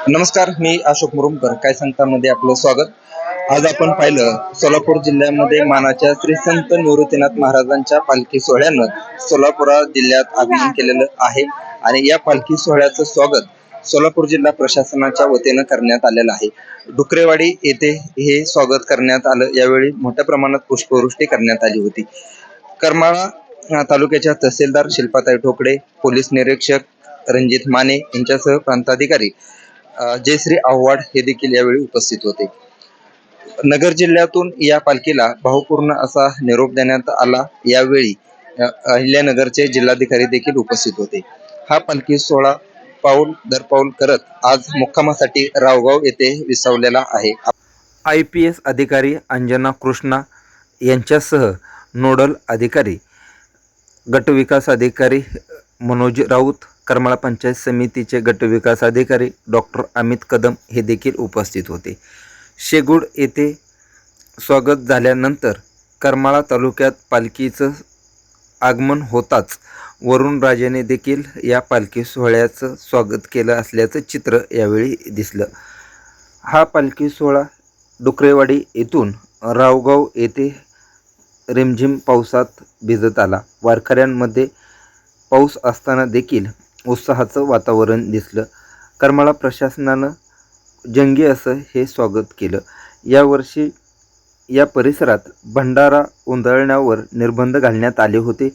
नमस्कार, मी अशोक मुरुमकर. काय सांगतामध्ये आपलं स्वागत. आज आपण पाहिलं सोलापूर जिल्ह्यामध्ये मानाच्या श्री संत निवृत्तीनाथ महाराजांच्या पालखी सोहळ्यानं सोलापूर जिल्ह्यात आगमन केलेलं आहे आणि या पालखी सोहळ्याचं स्वागत सोलापूर जिल्हा प्रशासनाच्या वतीनं करण्यात आलेलं आहे. डुकरेवाडी येथे हे स्वागत करण्यात आलं. यावेळी मोठ्या प्रमाणात पुष्पवृष्टी करण्यात आली होती. करमाळा तालुक्याच्या तहसीलदार शिल्पाताई ठोकळे, पोलीस निरीक्षक रणजित माने यांच्यासह प्रांताधिकारी जयश्री आव्हाड हे देखील यावेळी उपस्थित होते. नगर जिल्ह्यातून या पालखीला भावपूर्ण असा निरोप देण्यात आला. यावेळी अहिल्यानगरचे जिल्हाधिकारी देखील उपस्थित होते. हा पालखी सोहळा पाऊल दर पाऊल करत आज मुक्कामासाठी रावगाव येथे विसावलेला आहे. IPS अधिकारी अंजना कृष्णा यांच्यासह नोडल अधिकारी गटविकास अधिकारी मनोज राऊत, करमाळा पंचायत समितीचे गटविकास अधिकारी डॉक्टर अमित कदम हे देखील उपस्थित होते. शेगुड येथे स्वागत झाल्यानंतर करमाळा तालुक्यात पालखीचं आगमन होताच वरुणराजेने देखील या पालखी सोहळ्याचं स्वागत केलं असल्याचं चित्र यावेळी दिसलं. हा पालखी सोहळा डुकरेवाडी येथून रावगाव येथे रिमझिम पावसात भिजत आला. वारकऱ्यांमध्ये पाऊस असताना देखील उत्साहाचं वातावरण दिसलं. करमाळा प्रशासनानं जंगी असं हे स्वागत केलं. यावर्षी या परिसरात भंडारा उधळण्यावर निर्बंध घालण्यात आले होते.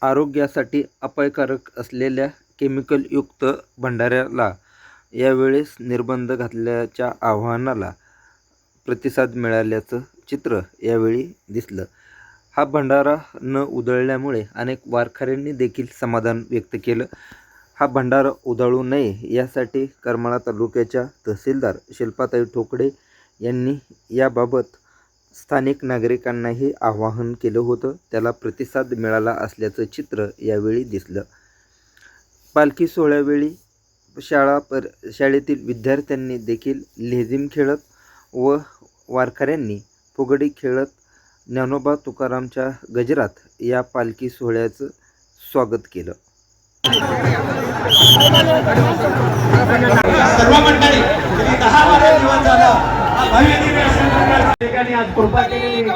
आरोग्यासाठी अपायकारक असलेल्या केमिकलयुक्त भंडाऱ्याला यावेळेस निर्बंध घातल्याच्या आवाहनाला प्रतिसाद मिळाल्याचं चित्र यावेळी दिसलं. हा भंडारा न उधळल्यामुळे अनेक वारकऱ्यांनी देखील समाधान व्यक्त केलं. हा भंडारा उधळू नये यासाठी करमाळा तालुक्याच्या तहसीलदार शिल्पाताई ठोकळे यांनी याबाबत स्थानिक नागरिकांनाही आवाहन केलं होतं. त्याला प्रतिसाद मिळाला असल्याचं चित्र यावेळी दिसलं. पालखी सोहळ्यावेळी शाळेतील विद्यार्थ्यांनी देखील लेझीम खेळत व वारकऱ्यांनी फुगडी खेळत ज्ञानोबा तुकारामच्या गजरात या पालखी सोहळ्याचं स्वागत केलं. सर्व मंडळी 10-12 दिवस झाला ठिकाणी आज कृपा केलेली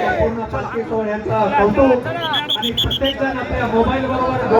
संपूर्ण पालखी सोहळ्याचा कौतुक आणि प्रत्येक जण आपल्या मोबाईल बरोबर